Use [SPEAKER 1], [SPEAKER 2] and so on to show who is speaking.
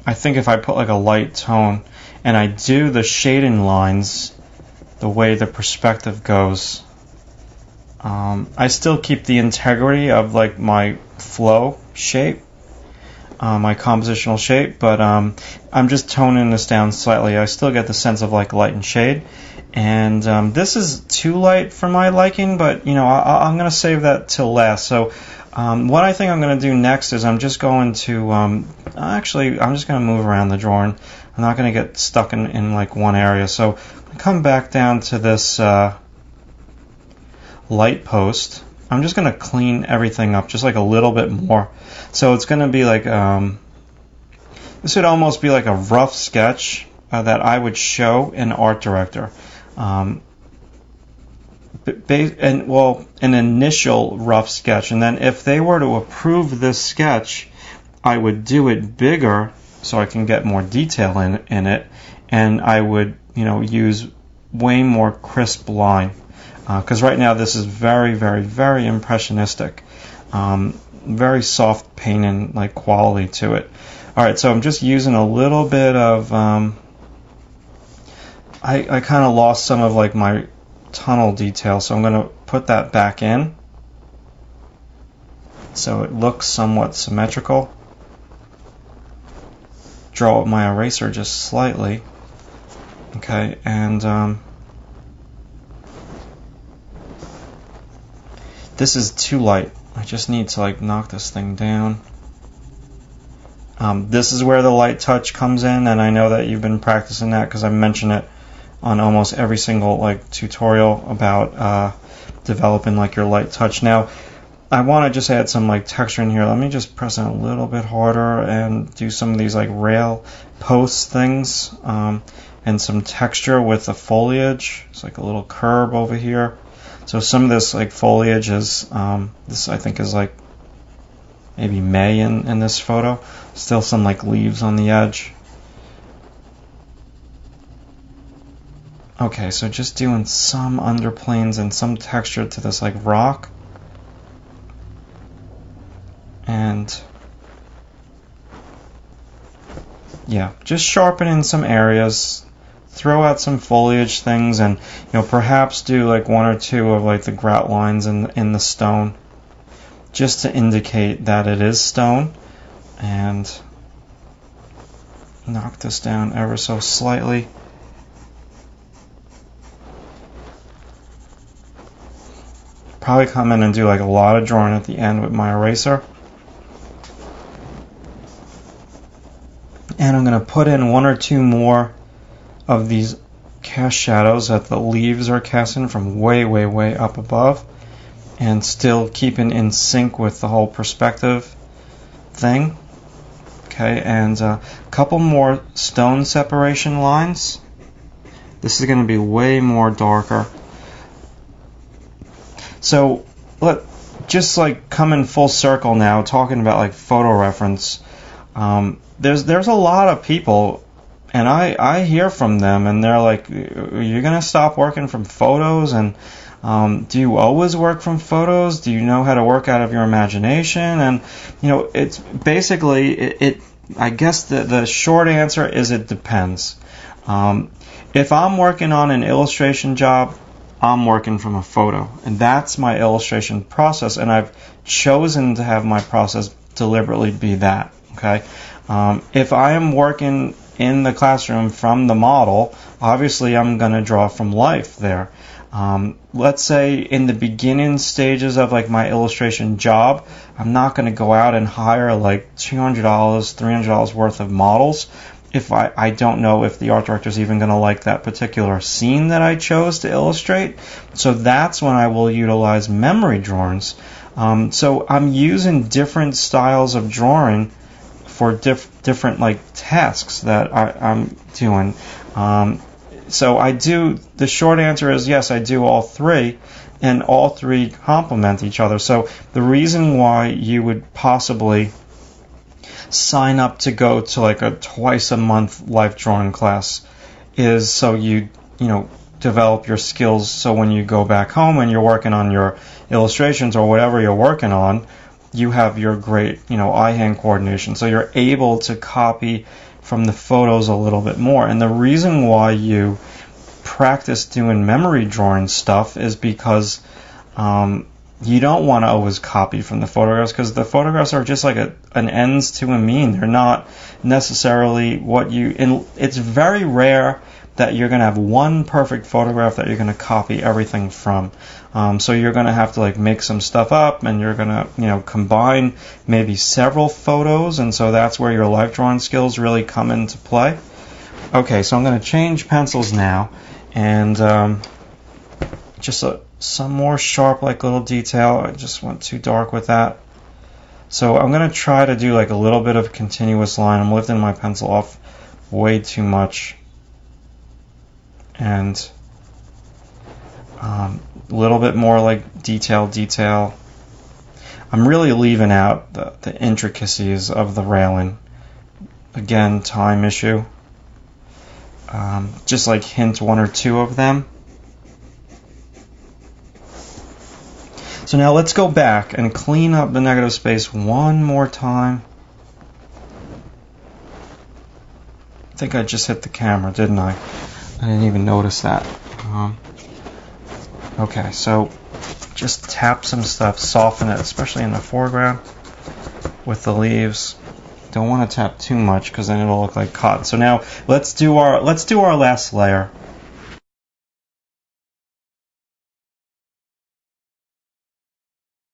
[SPEAKER 1] I think if I put like a light tone and I do the shading lines the way the perspective goes, I still keep the integrity of like my flow shape, my compositional shape, but I'm just toning this down slightly. I still get the sense of like light and shade, and this is too light for my liking, but you know, I'm going to save that till last. So what I think I'm going to do next is I'm just going to I'm just going to move around the drawing. I'm not going to get stuck in like one area. So I come back down to this light post. I'm just going to clean everything up just like a little bit more. So it's going to be like this would almost be like a rough sketch that I would show an art director. An initial rough sketch, and then if they were to approve this sketch, I would do it bigger so I can get more detail in it, and I would, you know, use way more crisp line, because right now this is very, very, very impressionistic, very soft painting like quality to it. All right, so I'm just using a little bit of I kind of lost some of like my tunnel detail, so I'm going to put that back in so it looks somewhat symmetrical. Draw with my eraser just slightly. Okay, and this is too light. I just need to like knock this thing down. This is where the light touch comes in, and I know that you've been practicing that because I mention it on almost every single like tutorial about developing like your light touch. Now I want to just add some like texture in here. Let me just press it a little bit harder and do some of these like rail post things, and some texture with the foliage. It's like a little curb over here. So some of this like foliage is this I think is like maybe May in this photo. Still some like leaves on the edge. Okay, so just doing some underplanes and some texture to this like rock. And yeah, just sharpening some areas, throw out some foliage things, and you know, perhaps do like one or two of like the grout lines in the stone, just to indicate that it is stone. And knock this down ever so slightly. Probably come in and do like a lot of drawing at the end with my eraser. And I'm going to put in one or two more of these cast shadows that the leaves are casting from way, way, way up above, and still keeping in sync with the whole perspective thing. Okay, and a couple more stone separation lines. This is going to be way more darker. So just like coming full circle now, talking about like photo reference. There's a lot of people, and I hear from them, and they're like, "You're gonna stop working from photos, and do you always work from photos? Do you know how to work out of your imagination?" And you know, it's basically I guess the short answer is it depends. If I'm working on an illustration job, I'm working from a photo, and that's my illustration process, and I've chosen to have my process deliberately be that. Okay, if I am working in the classroom from the model, obviously I'm going to draw from life there. Let's say in the beginning stages of like my illustration job, I'm not going to go out and hire like $200, $300 worth of models if I don't know if the art director is even going to like that particular scene that I chose to illustrate. So that's when I will utilize memory drawings. So I'm using different styles of drawing for different like tasks that I'm doing. So I do, the short answer is yes, I do all three, and all three complement each other. So the reason why you would possibly sign up to go to like a twice a month life drawing class is so you develop your skills, so when you go back home and you're working on your illustrations or whatever you're working on, you have your great eye-hand coordination, so you're able to copy from the photos a little bit more. And the reason why you practice doing memory drawing stuff is because you don't want to always copy from the photographs, because the photographs are just like an ends to a mean. They're not necessarily what you... And it's very rare that you're going to have one perfect photograph that you're going to copy everything from. So you're going to have to like make some stuff up, and you're going to, you know, combine maybe several photos, and so that's where your life drawing skills really come into play. Okay, so I'm going to change pencils now, and just some more sharp like little detail. I just went too dark with that. So I'm going to try to do like a little bit of continuous line. I'm lifting my pencil off way too much. And a little bit more like detail. I'm really leaving out the intricacies of the railing. Again, time issue. Just like hint one or two of them. So now let's go back and clean up the negative space one more time. I think I just hit the camera, didn't I? I didn't even notice that. Okay, so just tap some stuff, soften it, especially in the foreground with the leaves. Don't want to tap too much because then it'll look like cotton. So now let's do our last layer.